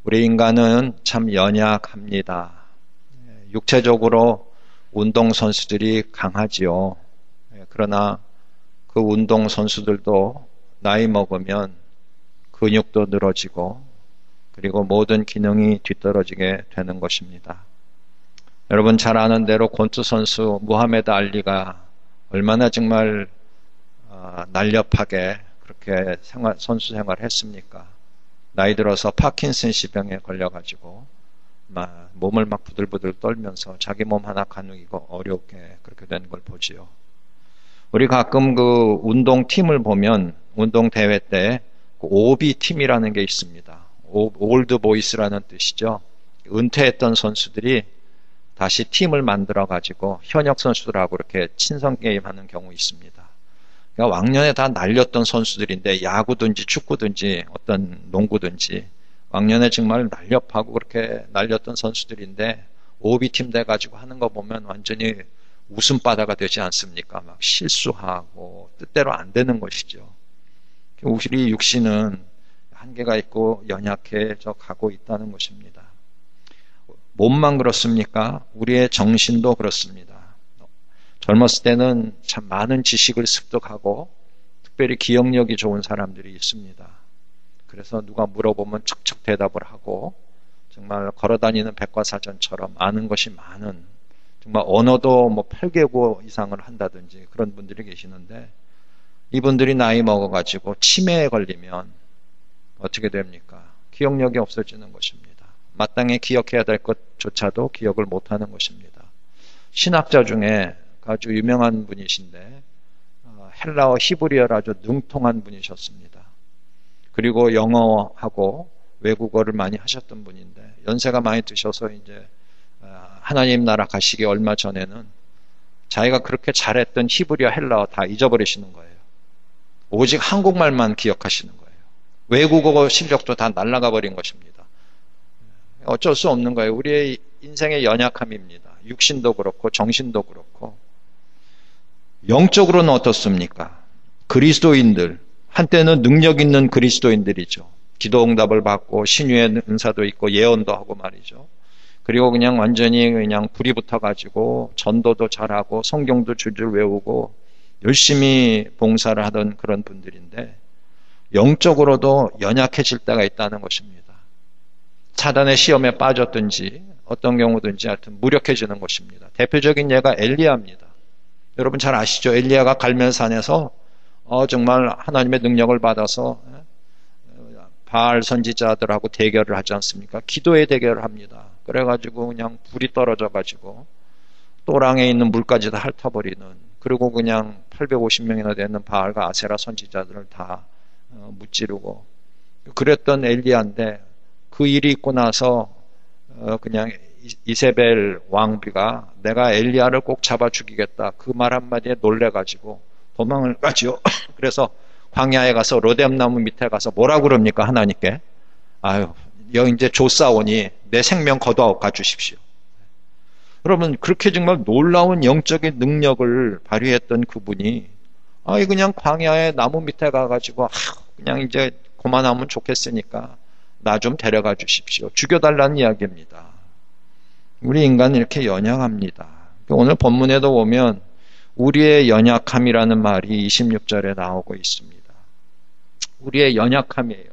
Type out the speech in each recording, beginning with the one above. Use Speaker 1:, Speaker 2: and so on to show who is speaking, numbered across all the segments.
Speaker 1: 우리 인간은 참 연약합니다. 육체적으로 운동선수들이 강하지요. 그러나 그 운동선수들도 나이 먹으면 근육도 늘어지고 그리고 모든 기능이 뒤떨어지게 되는 것입니다. 여러분 잘 아는 대로 권투 선수 무하메드 알리가 얼마나 정말 날렵하게 그렇게 선수 생활을 했습니까? 나이 들어서 파킨슨씨 병에 걸려가지고 몸을 막 부들부들 떨면서 자기 몸 하나 가누기가 어렵게 그렇게 되는 걸 보지요. 우리 가끔 그 운동팀을 보면 운동대회 때 오비 팀이라는 게 있습니다. 올드 보이스라는 뜻이죠. 은퇴했던 선수들이 다시 팀을 만들어 가지고 현역 선수들하고 이렇게 친선 게임하는 경우 있습니다. 그러니까 왕년에 다 날렸던 선수들인데 야구든지 축구든지 어떤 농구든지 왕년에 정말 날렵하고 그렇게 날렸던 선수들인데 오비팀 돼가지고 하는 거 보면 완전히 웃음바다가 되지 않습니까? 막 실수하고 뜻대로 안 되는 것이죠. 우리 육신은 한계가 있고 연약해져 가고 있다는 것입니다. 몸만 그렇습니까? 우리의 정신도 그렇습니다. 젊었을 때는 참 많은 지식을 습득하고 특별히 기억력이 좋은 사람들이 있습니다. 그래서 누가 물어보면 척척 대답을 하고 정말 걸어다니는 백과사전처럼 아는 것이 많은 정말 언어도 8개국 이상을 한다든지 그런 분들이 계시는데 이분들이 나이 먹어가지고 치매에 걸리면 어떻게 됩니까? 기억력이 없어지는 것입니다. 마땅히 기억해야 될 것조차도 기억을 못하는 것입니다. 신학자 중에 아주 유명한 분이신데 헬라어 히브리어를 아주 능통한 분이셨습니다. 그리고 영어하고 외국어를 많이 하셨던 분인데 연세가 많이 드셔서 이제 하나님 나라 가시기 얼마 전에는 자기가 그렇게 잘했던 히브리어 헬라어 다 잊어버리시는 거예요. 오직 한국말만 기억하시는 거예요. 외국어 실력도 다 날아가 버린 것입니다. 어쩔 수 없는 거예요. 우리의 인생의 연약함입니다. 육신도 그렇고 정신도 그렇고. 영적으로는 어떻습니까? 그리스도인들, 한때는 능력 있는 그리스도인들이죠. 기도 응답을 받고 신유의 은사도 있고 예언도 하고 말이죠. 그리고 그냥 완전히 그냥 불이 붙어가지고 전도도 잘하고 성경도 줄줄 외우고 열심히 봉사를 하던 그런 분들인데 영적으로도 연약해질 때가 있다는 것입니다. 사단의 시험에 빠졌든지 어떤 경우든지 하여튼 무력해지는 것입니다. 대표적인 예가 엘리야입니다. 여러분 잘 아시죠? 엘리야가 갈멜산에서 정말 하나님의 능력을 받아서 바알 선지자들하고 대결을 하지 않습니까? 기도의 대결을 합니다. 그래가지고 그냥 불이 떨어져가지고 또랑에 있는 물까지 다 핥아버리는 그리고 그냥 850명이나 되는 바알과 아세라 선지자들을 다 무찌르고 그랬던 엘리야인데 그 일이 있고 나서 그냥 이세벨 왕비가 내가 엘리야를 꼭 잡아 죽이겠다 그 말 한마디에 놀래가지고 도망을 가지요. 그래서 광야에 가서 로뎀나무 밑에 가서 뭐라고 그럽니까 하나님께? 아유 여 이제 조사오니 내 생명 거두어 주십시오. 여러분 그렇게 정말 놀라운 영적인 능력을 발휘했던 그분이 그냥 광야의 나무 밑에 가가지고 그냥 이제 그만하면 좋겠으니까 나 좀 데려가 주십시오. 죽여달라는 이야기입니다. 우리 인간은 이렇게 연약합니다. 오늘 본문에도 보면 우리의 연약함이라는 말이 26절에 나오고 있습니다. 우리의 연약함이에요.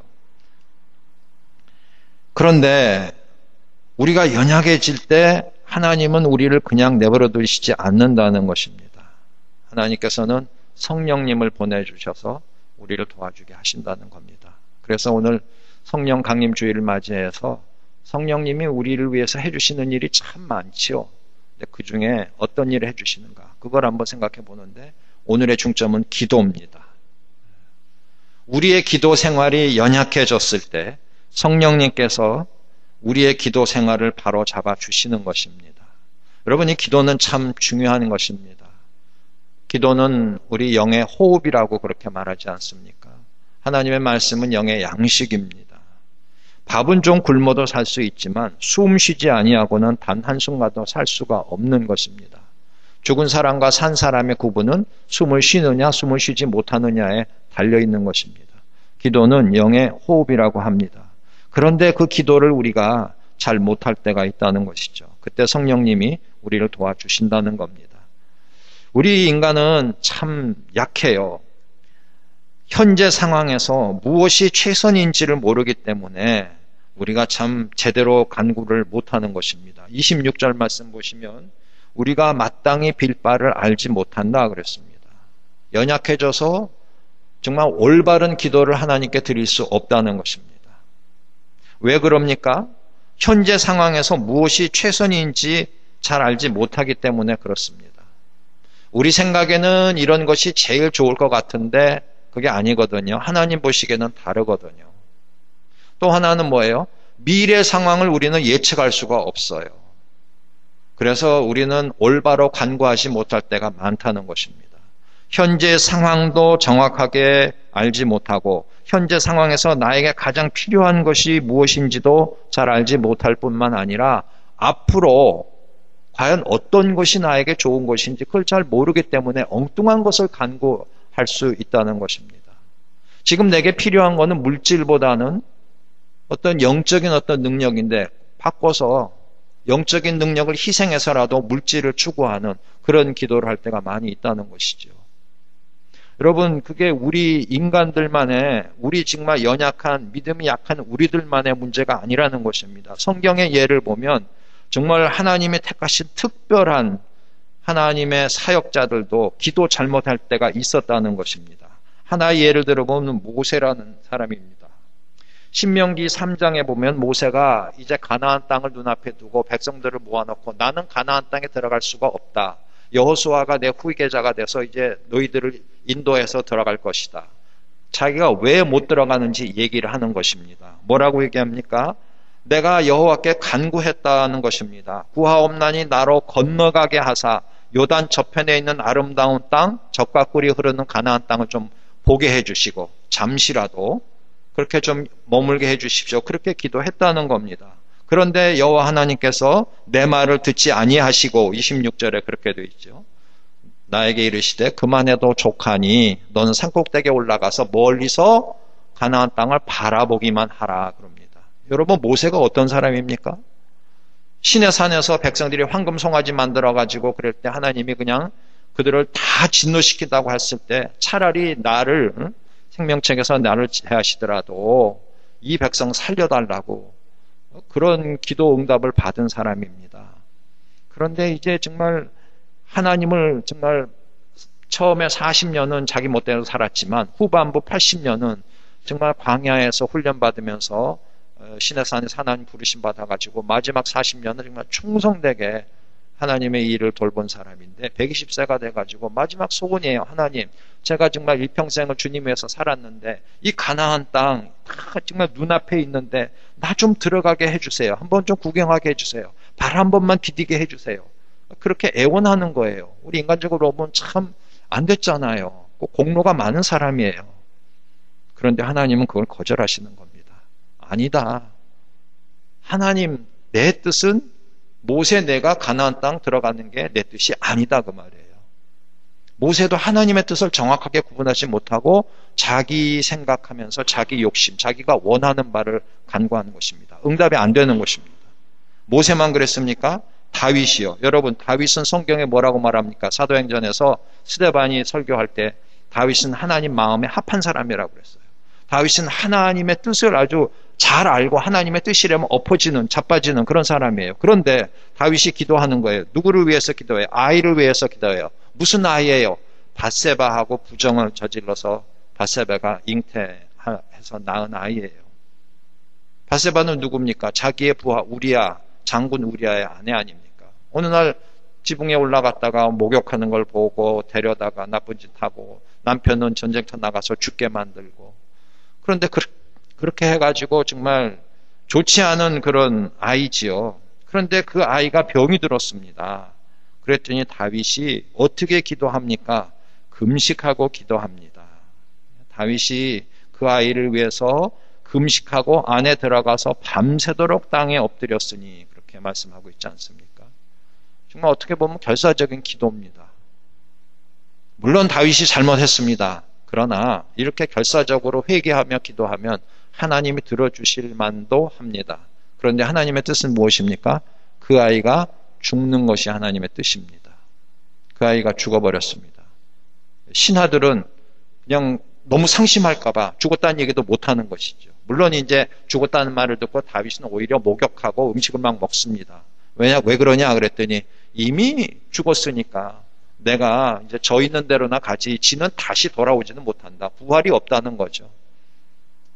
Speaker 1: 그런데 우리가 연약해질 때 하나님은 우리를 그냥 내버려 두시지 않는다는 것입니다. 하나님께서는 성령님을 보내주셔서 우리를 도와주게 하신다는 겁니다. 그래서 오늘 성령 강림 주일을 맞이해서 성령님이 우리를 위해서 해주시는 일이 참 많지요. 근데 그 중에 어떤 일을 해주시는가? 그걸 한번 생각해 보는데 오늘의 중점은 기도입니다. 우리의 기도 생활이 연약해졌을 때 성령님께서 우리의 기도 생활을 바로 잡아 주시는 것입니다. 여러분 이 기도는 참 중요한 것입니다. 기도는 우리 영의 호흡이라고 그렇게 말하지 않습니까? 하나님의 말씀은 영의 양식입니다. 밥은 좀 굶어도 살 수 있지만 숨 쉬지 아니하고는 단 한순간도 살 수가 없는 것입니다. 죽은 사람과 산 사람의 구분은 숨을 쉬느냐 숨을 쉬지 못하느냐에 달려있는 것입니다. 기도는 영의 호흡이라고 합니다. 그런데 그 기도를 우리가 잘 못할 때가 있다는 것이죠. 그때 성령님이 우리를 도와주신다는 겁니다. 우리 인간은 참 약해요. 현재 상황에서 무엇이 최선인지를 모르기 때문에 우리가 참 제대로 간구를 못하는 것입니다. 26절 말씀 보시면 우리가 마땅히 빌 바를 알지 못한다 그랬습니다. 연약해져서 정말 올바른 기도를 하나님께 드릴 수 없다는 것입니다. 왜 그럽니까? 현재 상황에서 무엇이 최선인지 잘 알지 못하기 때문에 그렇습니다. 우리 생각에는 이런 것이 제일 좋을 것 같은데 그게 아니거든요. 하나님 보시기에는 다르거든요. 또 하나는 뭐예요? 미래 상황을 우리는 예측할 수가 없어요. 그래서 우리는 올바로 간구하지 못할 때가 많다는 것입니다. 현재 상황도 정확하게 알지 못하고 현재 상황에서 나에게 가장 필요한 것이 무엇인지도 잘 알지 못할 뿐만 아니라 앞으로 과연 어떤 것이 나에게 좋은 것인지 그걸 잘 모르기 때문에 엉뚱한 것을 간구할 수 있다는 것입니다. 지금 내게 필요한 것은 물질보다는 어떤 영적인 어떤 능력인데 바꿔서 영적인 능력을 희생해서라도 물질을 추구하는 그런 기도를 할 때가 많이 있다는 것이죠. 여러분, 그게 우리 인간들만의, 우리 정말 연약한, 믿음이 약한 우리들만의 문제가 아니라는 것입니다. 성경의 예를 보면 정말 하나님의 택하신 특별한 하나님의 사역자들도 기도 잘못할 때가 있었다는 것입니다. 하나의 예를 들어보면 모세라는 사람입니다. 신명기 3장에 보면 모세가 이제 가나안 땅을 눈앞에 두고 백성들을 모아놓고 나는 가나안 땅에 들어갈 수가 없다. 여호수아가 내 후계자가 돼서 이제 너희들을 인도해서 들어갈 것이다. 자기가 왜 못 들어가는지 얘기를 하는 것입니다. 뭐라고 얘기합니까? 내가 여호와께 간구했다는 것입니다. 구하옵나니 나로 건너가게 하사 요단 저편에 있는 아름다운 땅, 젖과 꿀이 흐르는 가나안 땅을 좀 보게 해주시고 잠시라도 그렇게 좀 머물게 해주십시오. 그렇게 기도했다는 겁니다. 그런데 여호와 하나님께서 내 말을 듣지 아니하시고 26절에 그렇게 되어 있죠. 나에게 이르시되 그만해도 족하니 너는 산꼭대기에 올라가서 멀리서 가나안 땅을 바라보기만 하라 그럽니다. 여러분 모세가 어떤 사람입니까? 시내 산에서 백성들이 황금 송아지 만들어 가지고 그럴 때 하나님이 그냥 그들을 다 진노시킨다고 했을 때 차라리 나를 생명책에서 나를 제하시더라도 이 백성 살려달라고 그런 기도 응답을 받은 사람입니다. 그런데 이제 정말 하나님을 정말 처음에 40년은 자기 멋대로 살았지만 후반부 80년은 정말 광야에서 훈련받으면서 시내산에서 하나님 부르심 받아가지고 마지막 40년은 정말 충성되게 하나님의 일을 돌본 사람인데 120세가 돼가지고 마지막 소원이에요. 하나님, 제가 정말 일평생을 주님 위해서 살았는데 이 가나안 땅 다 정말 눈앞에 있는데 나 좀 들어가게 해주세요. 한번 좀 구경하게 해주세요. 발 한 번만 디디게 해주세요. 그렇게 애원하는 거예요. 우리 인간적으로 보면 참 안 됐잖아요. 꼭 공로가 많은 사람이에요. 그런데 하나님은 그걸 거절하시는 겁니다. 아니다. 하나님, 내 뜻은 모세 내가 가나안 땅 들어가는 게 내 뜻이 아니다 그 말이에요. 모세도 하나님의 뜻을 정확하게 구분하지 못하고 자기 생각하면서 자기 욕심, 자기가 원하는 바를 간구하는 것입니다. 응답이 안 되는 것입니다. 모세만 그랬습니까? 다윗이요. 여러분 다윗은 성경에 뭐라고 말합니까? 사도행전에서 스데반이 설교할 때 다윗은 하나님 마음에 합한 사람이라고 그랬어요. 다윗은 하나님의 뜻을 아주 잘 알고 하나님의 뜻이라면 엎어지는 자빠지는 그런 사람이에요. 그런데 다윗이 기도하는 거예요. 누구를 위해서 기도해요? 아이를 위해서 기도해요. 무슨 아이예요? 밧세바하고 부정을 저질러서 밧세바가 잉태해서 낳은 아이예요. 밧세바는 누굽니까? 자기의 부하 우리야, 장군 우리야의 아내 아닙니까? 어느 날 지붕에 올라갔다가 목욕하는 걸 보고 데려다가 나쁜 짓 하고 남편은 전쟁터 나가서 죽게 만들고 그런데 그렇게 해가지고 정말 좋지 않은 그런 아이지요. 그런데 그 아이가 병이 들었습니다. 그랬더니 다윗이 어떻게 기도합니까? 금식하고 기도합니다. 다윗이 그 아이를 위해서 금식하고 안에 들어가서 밤새도록 땅에 엎드렸으니 그렇게 말씀하고 있지 않습니까? 정말 어떻게 보면 결사적인 기도입니다. 물론 다윗이 잘못했습니다. 그러나 이렇게 결사적으로 회개하며 기도하면 하나님이 들어주실 만도 합니다. 그런데 하나님의 뜻은 무엇입니까? 그 아이가 죽는 것이 하나님의 뜻입니다. 그 아이가 죽어버렸습니다. 신하들은 그냥 너무 상심할까봐 죽었다는 얘기도 못하는 것이죠. 물론 이제 죽었다는 말을 듣고 다윗은 오히려 목욕하고 음식을 막 먹습니다. 왜 그러냐 그랬더니 이미 죽었으니까 내가 이제 저 있는 대로나 가지 지는 다시 돌아오지는 못한다. 부활이 없다는 거죠.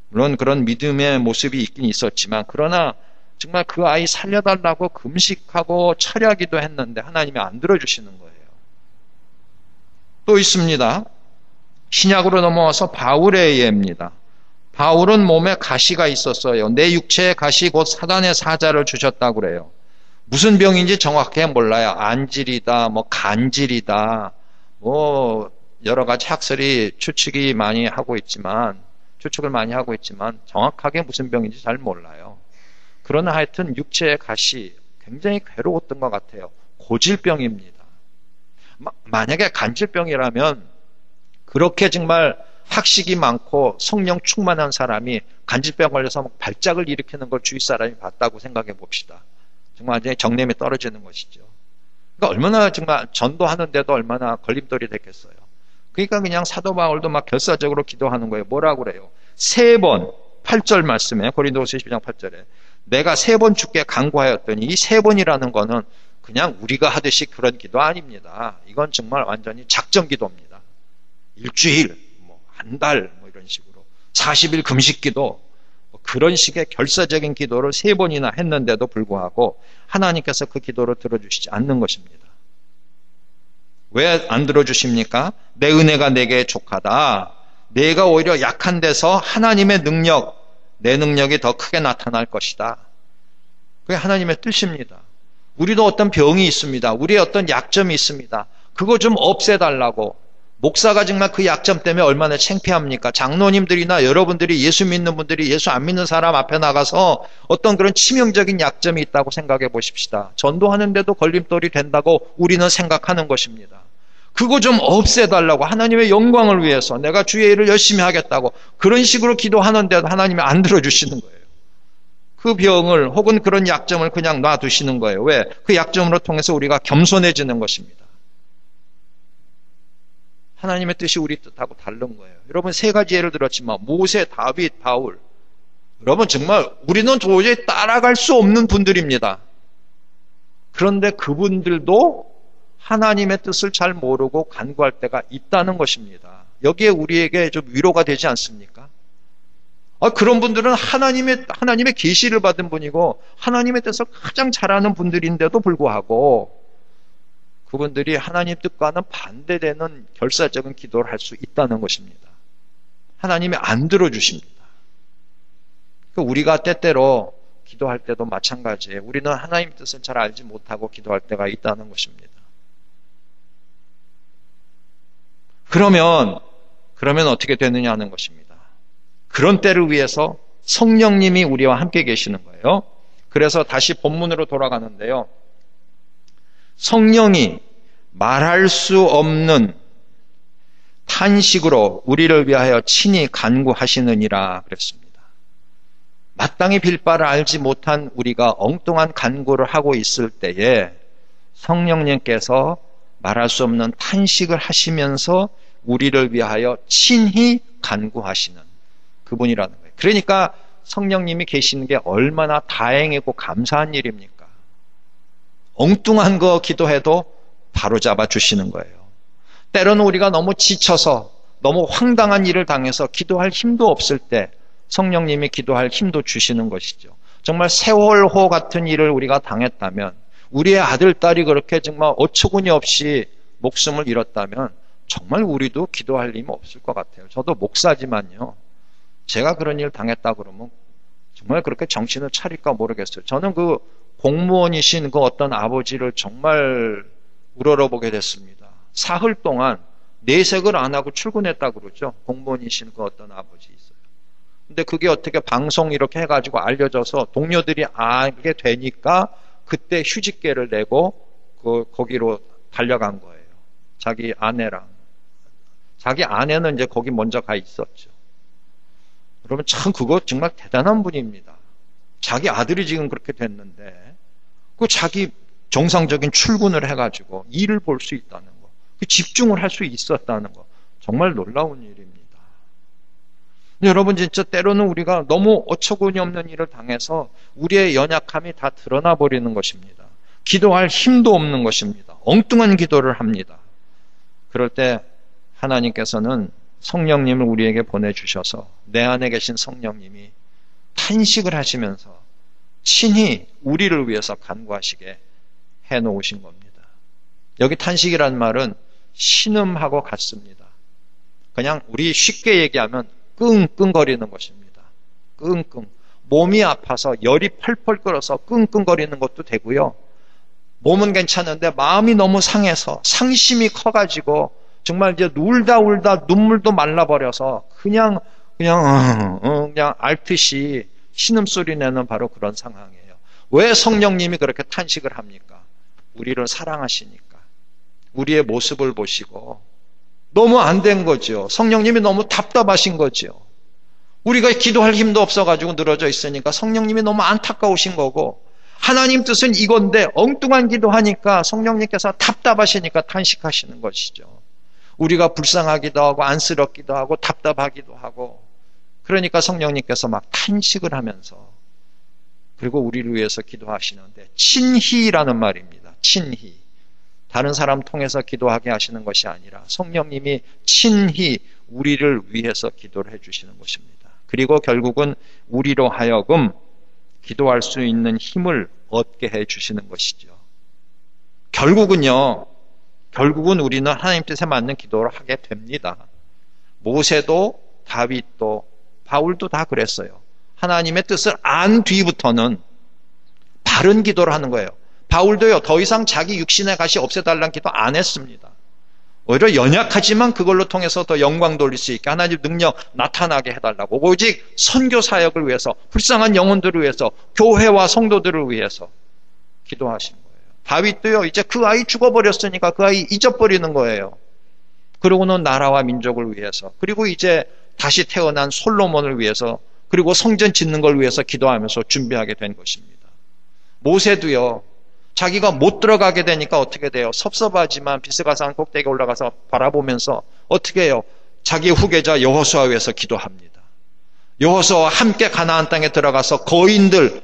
Speaker 1: 물론 그런 믿음의 모습이 있긴 있었지만 그러나 정말 그 아이 살려달라고 금식하고 철야기도 했는데 하나님이 안 들어주시는 거예요. 또 있습니다. 신약으로 넘어와서 바울의 예입니다. 바울은 몸에 가시가 있었어요. 내 육체에 가시 곧 사단의 사자를 주셨다고 그래요. 무슨 병인지 정확하게 몰라요. 안질이다, 간질이다, 여러 가지 학설이 추측을 많이 하고 있지만 정확하게 무슨 병인지 잘 몰라요. 그러나 하여튼 육체의 가시 굉장히 괴로웠던 것 같아요. 고질병입니다. 만약에 간질병이라면 그렇게 정말 학식이 많고 성령 충만한 사람이 간질병 걸려서 발작을 일으키는 걸 주위 사람이 봤다고 생각해 봅시다. 정말 완전히 정념이 떨어지는 것이죠. 그러니까 얼마나 정말 전도하는데도 얼마나 걸림돌이 됐겠어요. 그러니까 그냥 사도 바울도 막 결사적으로 기도하는 거예요. 뭐라고 그래요? 3번 8절 말씀에 고린도후서 12장 8절에 내가 3번 주께 간구하였더니 이 3번이라는 거는 그냥 우리가 하듯이 그런 기도 아닙니다. 이건 정말 완전히 작정 기도입니다. 일주일, 한 달, 이런 식으로 40일 금식 기도, 그런 식의 결사적인 기도를 3번이나 했는데도 불구하고 하나님께서 그 기도를 들어주시지 않는 것입니다. 왜 안 들어주십니까? 내 은혜가 내게 족하다. 내가 오히려 약한 데서 하나님의 능력, 내 능력이 더 크게 나타날 것이다. 그게 하나님의 뜻입니다. 우리도 어떤 병이 있습니다. 우리의 어떤 약점이 있습니다. 그거 좀 없애달라고. 목사가 정말 그 약점 때문에 얼마나 창피합니까? 장로님들이나 여러분들이 예수 믿는 분들이 예수 안 믿는 사람 앞에 나가서 어떤 그런 치명적인 약점이 있다고 생각해 보십시다. 전도하는데도 걸림돌이 된다고 우리는 생각하는 것입니다. 그거 좀 없애달라고, 하나님의 영광을 위해서 내가 주의 일을 열심히 하겠다고 그런 식으로 기도하는데도 하나님이 안 들어주시는 거예요. 그 병을 혹은 그런 약점을 그냥 놔두시는 거예요. 왜? 그 약점으로 통해서 우리가 겸손해지는 것입니다. 하나님의 뜻이 우리 뜻하고 다른 거예요. 여러분 3가지 예를 들었지만 모세, 다윗, 바울, 여러분 정말 우리는 도저히 따라갈 수 없는 분들입니다. 그런데 그분들도 하나님의 뜻을 잘 모르고 간구할 때가 있다는 것입니다. 여기에 우리에게 좀 위로가 되지 않습니까? 그런 분들은 하나님의 계시를 받은 분이고 하나님의 뜻을 가장 잘 아는 분들인데도 불구하고 그분들이 하나님 뜻과는 반대되는 결사적인 기도를 할 수 있다는 것입니다. 하나님이 안 들어주십니다. 우리가 때때로 기도할 때도 마찬가지예요. 우리는 하나님 뜻을 잘 알지 못하고 기도할 때가 있다는 것입니다. 그러면 어떻게 되느냐 하는 것입니다. 그런 때를 위해서 성령님이 우리와 함께 계시는 거예요. 그래서 다시 본문으로 돌아가는데요. 성령이 말할 수 없는 탄식으로 우리를 위하여 친히 간구하시느니라 그랬습니다. 마땅히 빌 바를 알지 못한 우리가 엉뚱한 간구를 하고 있을 때에 성령님께서 말할 수 없는 탄식을 하시면서 우리를 위하여 친히 간구하시는 그분이라는 거예요. 그러니까 성령님이 계시는 게 얼마나 다행이고 감사한 일입니까? 엉뚱한 거 기도해도 바로잡아 주시는 거예요. 때로는 우리가 너무 지쳐서 너무 황당한 일을 당해서 기도할 힘도 없을 때 성령님이 기도할 힘도 주시는 것이죠. 정말 세월호 같은 일을 우리가 당했다면, 우리의 아들, 딸이 그렇게 정말 어처구니 없이 목숨을 잃었다면 정말 우리도 기도할 힘이 없을 것 같아요. 저도 목사지만요, 제가 그런 일 당했다 그러면 정말 그렇게 정신을 차릴까 모르겠어요. 저는 그 공무원이신 그 어떤 아버지를 정말 우러러보게 됐습니다. 사흘 동안 내색을 안 하고 출근했다 그러죠. 공무원이신 그 어떤 아버지 있어요. 근데 그게 어떻게 방송 이렇게 해가지고 알려져서 동료들이 알게 되니까 그때 휴직계를 내고 거기로 달려간 거예요. 자기 아내는 이제 거기 먼저 가 있었죠. 여러분 참 그거 정말 대단한 분입니다. 자기 아들이 지금 그렇게 됐는데 그 자기 정상적인 출근을 해가지고 일을 볼 수 있다는 거, 그 집중을 할 수 있었다는 거 정말 놀라운 일입니다. 여러분 진짜 때로는 우리가 너무 어처구니 없는 일을 당해서 우리의 연약함이 다 드러나 버리는 것입니다. 기도할 힘도 없는 것입니다. 엉뚱한 기도를 합니다. 그럴 때 하나님께서는 성령님을 우리에게 보내주셔서 내 안에 계신 성령님이 탄식을 하시면서 친히 우리를 위해서 간구하시게 해놓으신 겁니다. 여기 탄식이란 말은 신음하고 같습니다. 그냥 우리 쉽게 얘기하면 끙끙거리는 것입니다. 끙끙. 몸이 아파서 열이 펄펄 끓어서 끙끙거리는 것도 되고요. 몸은 괜찮은데 마음이 너무 상해서 상심이 커가지고 정말 이제 울다 눈물도 말라버려서 그냥 앓듯이 신음소리 내는 바로 그런 상황이에요. 왜 성령님이 그렇게 탄식을 합니까? 우리를 사랑하시니까. 우리의 모습을 보시고 너무 안 된 거죠. 성령님이 너무 답답하신 거죠. 우리가 기도할 힘도 없어가지고 늘어져 있으니까 성령님이 너무 안타까우신 거고, 하나님 뜻은 이건데 엉뚱한 기도하니까 성령님께서 답답하시니까 탄식하시는 것이죠. 우리가 불쌍하기도 하고 안쓰럽기도 하고 답답하기도 하고, 그러니까 성령님께서 막 탄식을 하면서, 그리고 우리를 위해서 기도하시는데, 친희라는 말입니다. 친희. 다른 사람 통해서 기도하게 하시는 것이 아니라 성령님이 친히 우리를 위해서 기도를 해주시는 것입니다. 그리고 결국은 우리로 하여금 기도할 수 있는 힘을 얻게 해주시는 것이죠. 결국은 우리는 하나님 뜻에 맞는 기도를 하게 됩니다. 모세도 다윗도 바울도 다 그랬어요. 하나님의 뜻을 안 뒤부터는 바른 기도를 하는 거예요. 바울도요, 더 이상 자기 육신의 가시 없애달라는 기도 안 했습니다. 오히려 연약하지만 그걸로 통해서 더 영광 돌릴 수 있게 하나님 능력 나타나게 해달라고, 오직 선교 사역을 위해서, 불쌍한 영혼들을 위해서, 교회와 성도들을 위해서 기도하신 거예요. 다윗도요, 이제 그 아이 죽어버렸으니까 그 아이 잊어버리는 거예요. 그리고는 나라와 민족을 위해서, 그리고 이제 다시 태어난 솔로몬을 위해서, 그리고 성전 짓는 걸 위해서 기도하면서 준비하게 된 것입니다. 모세도요, 자기가 못 들어가게 되니까 어떻게 돼요? 섭섭하지만 비스가산 꼭대기에 올라가서 바라보면서 어떻게 해요? 자기 후계자 여호수아를 위해서 기도합니다. 여호수아와 함께 가나안 땅에 들어가서 거인들,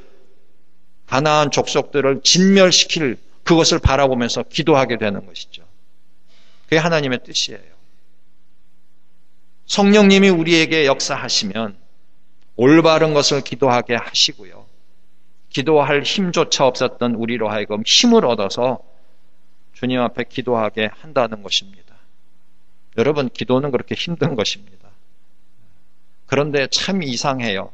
Speaker 1: 가나안 족속들을 진멸시킬 그것을 바라보면서 기도하게 되는 것이죠. 그게 하나님의 뜻이에요. 성령님이 우리에게 역사하시면 올바른 것을 기도하게 하시고요. 기도할 힘조차 없었던 우리로 하여금 힘을 얻어서 주님 앞에 기도하게 한다는 것입니다. 여러분, 기도는 그렇게 힘든 것입니다. 그런데 참 이상해요.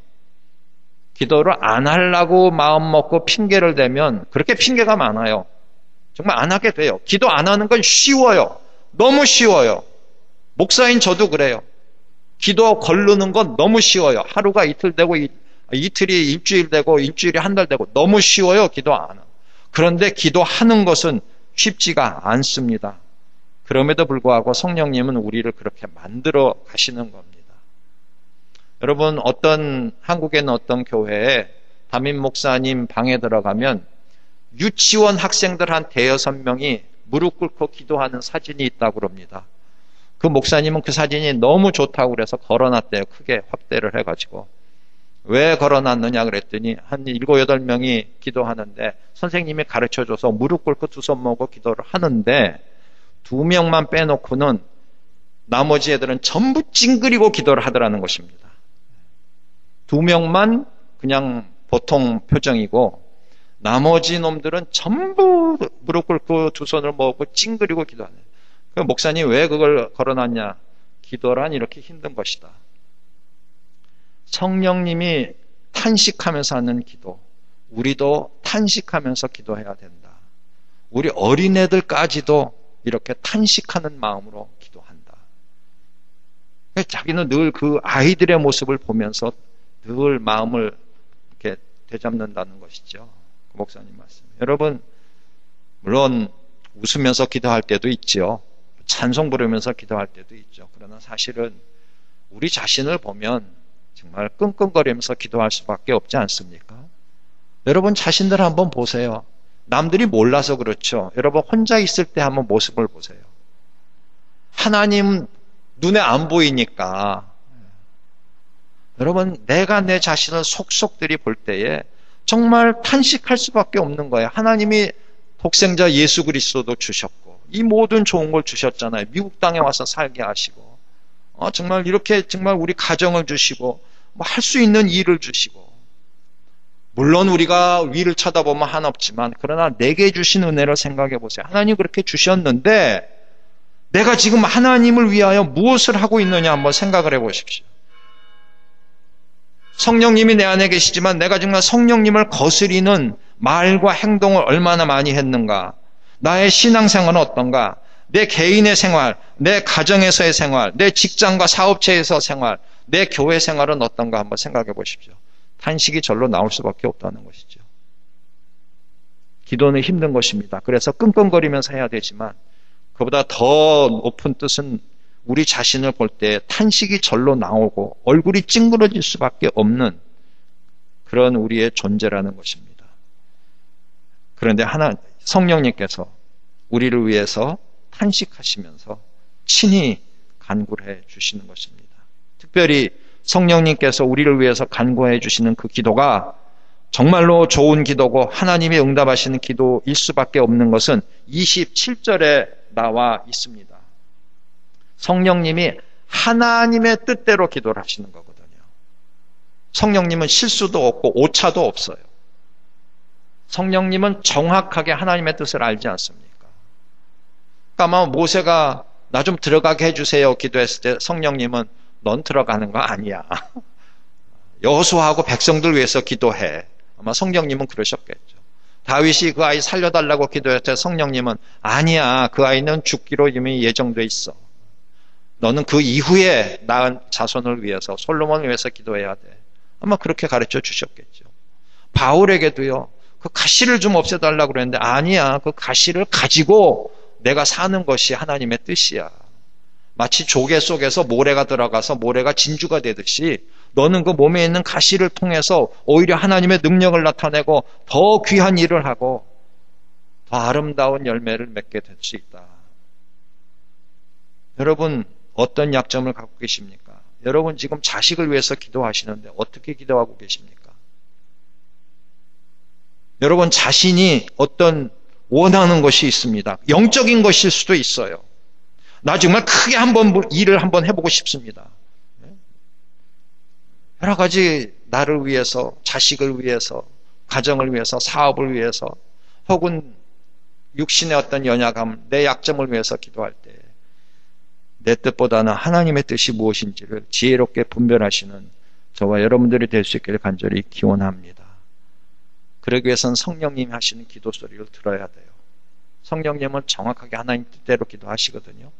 Speaker 1: 기도를 안 하려고 마음 먹고 핑계를 대면 그렇게 핑계가 많아요. 정말 안 하게 돼요. 기도 안 하는 건 쉬워요. 너무 쉬워요. 목사인 저도 그래요. 기도 거르는 건 너무 쉬워요. 하루가 이틀 되고 이틀이 일주일 되고 일주일이 한 달 되고 너무 쉬워요. 기도 안 하는. 그런데 기도하는 것은 쉽지가 않습니다. 그럼에도 불구하고 성령님은 우리를 그렇게 만들어 가시는 겁니다. 여러분, 한국에는 어떤 교회에 담임 목사님 방에 들어가면 유치원 학생들 한 5-6명이 무릎 꿇고 기도하는 사진이 있다고 그럽니다. 그 목사님은 그 사진이 너무 좋다고 그래서 걸어놨대요. 크게 확대를 해가지고. 왜 걸어놨느냐 그랬더니 한 7-8명이 기도하는데 선생님이 가르쳐줘서 무릎 꿇고 두 손 모으고 기도를 하는데 2명만 빼놓고는 나머지 애들은 전부 찡그리고 기도를 하더라는 것입니다. 2명만 그냥 보통 표정이고 나머지 놈들은 전부 무릎 꿇고 두 손을 모으고 찡그리고 기도하는. 그 목사님 왜 그걸 걸어놨냐? 기도란 이렇게 힘든 것이다. 성령님이 탄식하면서 하는 기도, 우리도 탄식하면서 기도해야 된다. 우리 어린애들까지도 이렇게 탄식하는 마음으로 기도한다. 자기는 늘 그 아이들의 모습을 보면서 늘 마음을 이렇게 되잡는다는 것이죠. 그 목사님 말씀. 여러분, 물론 웃으면서 기도할 때도 있죠. 찬송 부르면서 기도할 때도 있죠. 그러나 사실은 우리 자신을 보면 정말 끙끙거리면서 기도할 수밖에 없지 않습니까? 여러분 자신들 한번 보세요. 남들이 몰라서 그렇죠. 여러분 혼자 있을 때 한번 모습을 보세요. 하나님 눈에 안 보이니까 여러분 내가 내 자신을 속속들이 볼 때에 정말 탄식할 수밖에 없는 거예요. 하나님이 독생자 예수 그리스도도 주셨고 이 모든 좋은 걸 주셨잖아요. 미국 땅에 와서 살게 하시고 정말 이렇게 정말 우리 가정을 주시고 뭐 할 수 있는 일을 주시고 물론 우리가 위를 쳐다보면 한없지만 그러나 내게 주신 은혜를 생각해 보세요. 하나님 그렇게 주셨는데 내가 지금 하나님을 위하여 무엇을 하고 있느냐 한번 생각을 해 보십시오. 성령님이 내 안에 계시지만 내가 정말 성령님을 거스리는 말과 행동을 얼마나 많이 했는가? 나의 신앙생활은 어떤가? 내 개인의 생활, 내 가정에서의 생활, 내 직장과 사업체에서 생활, 내 교회 생활은 어떤가 한번 생각해 보십시오. 탄식이 절로 나올 수밖에 없다는 것이죠. 기도는 힘든 것입니다. 그래서 끙끙거리면서 해야 되지만 그보다 더 높은 뜻은 우리 자신을 볼 때 탄식이 절로 나오고 얼굴이 찡그러질 수밖에 없는 그런 우리의 존재라는 것입니다. 그런데 성령님께서 우리를 위해서 탄식하시면서 친히 간구를 해 주시는 것입니다. 특별히 성령님께서 우리를 위해서 간구해 주시는 그 기도가 정말로 좋은 기도고 하나님이 응답하시는 기도일 수밖에 없는 것은 27절에 나와 있습니다. 성령님이 하나님의 뜻대로 기도를 하시는 거거든요. 성령님은 실수도 없고 오차도 없어요. 성령님은 정확하게 하나님의 뜻을 알지 않습니까? 그러니까 아마 모세가 나 좀 들어가게 해주세요 기도했을 때 성령님은 넌 들어가는 거 아니야. 여호수아하고 백성들 위해서 기도해. 아마 성령님은 그러셨겠죠. 다윗이 그 아이 살려달라고 기도했을 때 성령님은 아니야. 그 아이는 죽기로 이미 예정돼 있어. 너는 그 이후에 낳은 자손을 위해서 솔로몬을 위해서 기도해야 돼. 아마 그렇게 가르쳐 주셨겠죠. 바울에게도요. 그 가시를 좀 없애달라고 그랬는데 아니야. 그 가시를 가지고 내가 사는 것이 하나님의 뜻이야. 마치 조개 속에서 모래가 들어가서 모래가 진주가 되듯이 너는 그 몸에 있는 가시를 통해서 오히려 하나님의 능력을 나타내고 더 귀한 일을 하고 더 아름다운 열매를 맺게 될 수 있다. 여러분 어떤 약점을 갖고 계십니까? 여러분 지금 자식을 위해서 기도하시는데 어떻게 기도하고 계십니까? 여러분 자신이 어떤 원하는 것이 있습니다. 영적인 것일 수도 있어요. 나 정말 크게 일을 한번 해보고 싶습니다. 여러 가지 나를 위해서, 자식을 위해서, 가정을 위해서, 사업을 위해서, 혹은 육신의 어떤 연약함, 내 약점을 위해서 기도할 때 내 뜻보다는 하나님의 뜻이 무엇인지를 지혜롭게 분별하시는 저와 여러분들이 될 수 있기를 간절히 기원합니다. 그러기 위해서는 성령님이 하시는 기도 소리를 들어야 돼요. 성령님은 정확하게 하나님 뜻대로 기도하시거든요.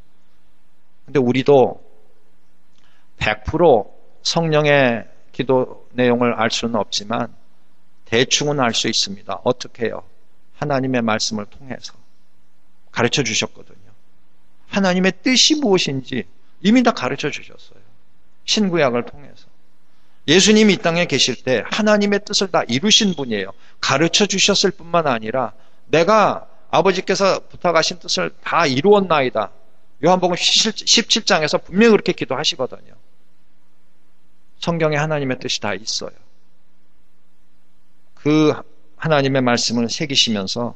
Speaker 1: 근데 우리도 100% 성령의 기도 내용을 알 수는 없지만 대충은 알 수 있습니다. 어떻게 해요? 하나님의 말씀을 통해서 가르쳐 주셨거든요. 하나님의 뜻이 무엇인지 이미 다 가르쳐 주셨어요. 신구약을 통해서. 예수님이 이 땅에 계실 때 하나님의 뜻을 다 이루신 분이에요. 가르쳐 주셨을 뿐만 아니라 내가 아버지께서 부탁하신 뜻을 다 이루었나이다. 요한복음 17장에서 분명히 그렇게 기도하시거든요. 성경에 하나님의 뜻이 다 있어요. 그 하나님의 말씀을 새기시면서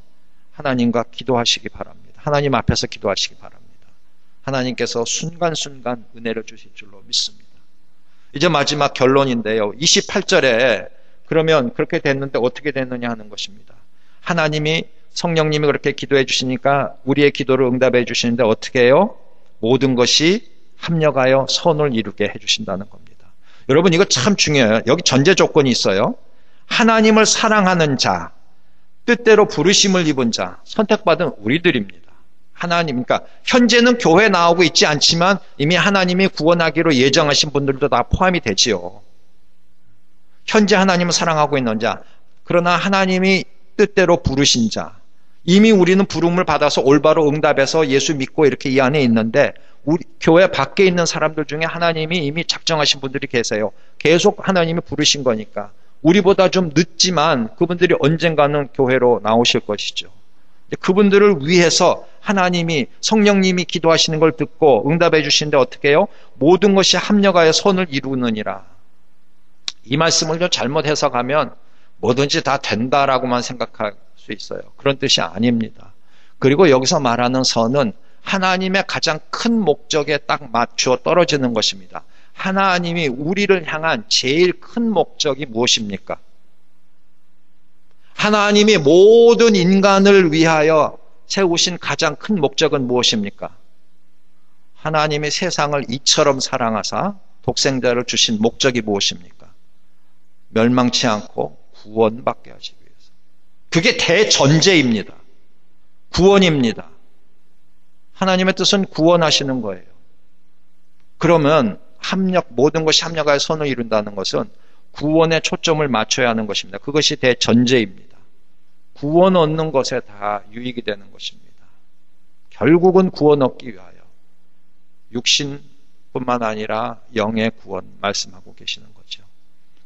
Speaker 1: 하나님과 기도하시기 바랍니다. 하나님 앞에서 기도하시기 바랍니다. 하나님께서 순간순간 은혜를 주실 줄로 믿습니다. 이제 마지막 결론인데요. 28절에 그러면 그렇게 됐는데 어떻게 됐느냐 하는 것입니다. 하나님이 성령님이 그렇게 기도해 주시니까 우리의 기도를 응답해 주시는데 어떻게 해요? 모든 것이 합력하여 선을 이루게 해 주신다는 겁니다. 여러분 이거 참 중요해요. 여기 전제 조건이 있어요. 하나님을 사랑하는 자, 뜻대로 부르심을 입은 자, 선택받은 우리들입니다. 하나님, 그러니까 현재는 교회 나오고 있지 않지만 이미 하나님이 구원하기로 예정하신 분들도 다 포함이 되지요. 현재 하나님을 사랑하고 있는 자, 그러나 하나님이 뜻대로 부르신 자, 이미 우리는 부름을 받아서 올바로 응답해서 예수 믿고 이렇게 이 안에 있는데 우리 교회 밖에 있는 사람들 중에 하나님이 이미 작정하신 분들이 계세요. 계속 하나님이 부르신 거니까. 우리보다 좀 늦지만 그분들이 언젠가는 교회로 나오실 것이죠. 그분들을 위해서 하나님이 성령님이 기도하시는 걸 듣고 응답해 주시는데 어떻게 해요? 모든 것이 합력하여 선을 이루느니라. 이 말씀을 좀 잘못 해석하면 뭐든지 다 된다라고만 생각할 수 있어요. 그런 뜻이 아닙니다. 그리고 여기서 말하는 선은 하나님의 가장 큰 목적에 딱 맞추어 떨어지는 것입니다. 하나님이 우리를 향한 제일 큰 목적이 무엇입니까? 하나님이 모든 인간을 위하여 세우신 가장 큰 목적은 무엇입니까? 하나님이 세상을 이처럼 사랑하사 독생자를 주신 목적이 무엇입니까? 멸망치 않고 구원받게 하시기 위해서. 그게 대전제입니다. 구원입니다. 하나님의 뜻은 구원하시는 거예요. 그러면 모든 것이 합력하여 선을 이룬다는 것은 구원에 초점을 맞춰야 하는 것입니다. 그것이 대전제입니다. 구원 얻는 것에 다 유익이 되는 것입니다. 결국은 구원 얻기 위하여 육신뿐만 아니라 영의 구원 말씀하고 계시는 거죠.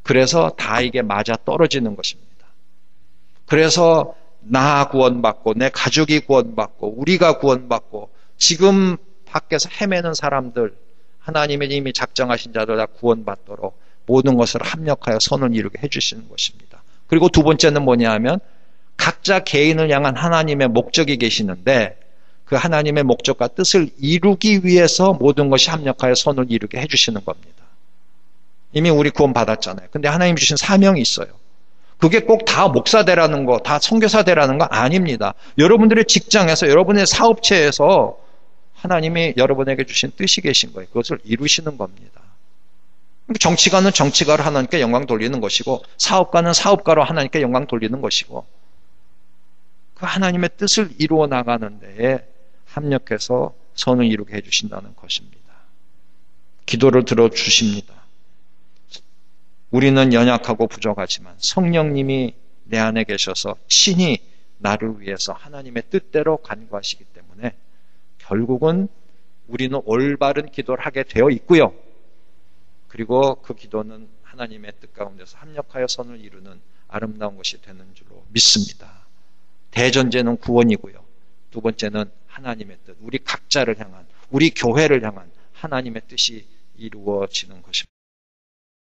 Speaker 1: 그래서 다 이게 맞아 떨어지는 것입니다. 그래서 나 구원받고 내 가족이 구원받고 우리가 구원받고 지금 밖에서 헤매는 사람들 하나님의 이미 작정하신 자들 다 구원받도록 모든 것을 합력하여 선을 이루게 해주시는 것입니다. 그리고 두 번째는 뭐냐 하면 각자 개인을 향한 하나님의 목적이 계시는데 그 하나님의 목적과 뜻을 이루기 위해서 모든 것이 합력하여 선을 이루게 해주시는 겁니다. 이미 우리 구원 받았잖아요. 근데 하나님 주신 사명이 있어요. 그게 꼭 다 목사 되라는 거, 다 선교사 되라는 거 아닙니다. 여러분들의 직장에서, 여러분의 사업체에서 하나님이 여러분에게 주신 뜻이 계신 거예요. 그것을 이루시는 겁니다. 정치가는 정치가로 하나님께 영광 돌리는 것이고 사업가는 사업가로 하나님께 영광 돌리는 것이고 그 하나님의 뜻을 이루어 나가는 데에 합력해서 선을 이루게 해주신다는 것입니다. 기도를 들어주십니다. 우리는 연약하고 부족하지만 성령님이 내 안에 계셔서 친히 나를 위해서 하나님의 뜻대로 간구하시기 때문에 결국은 우리는 올바른 기도를 하게 되어 있고요. 그리고 그 기도는 하나님의 뜻 가운데서 합력하여 선을 이루는 아름다운 것이 되는 줄로 믿습니다. 대전제는 구원이고요. 두 번째는 하나님의 뜻, 우리 각자를 향한, 우리 교회를 향한 하나님의 뜻이 이루어지는 것입니다.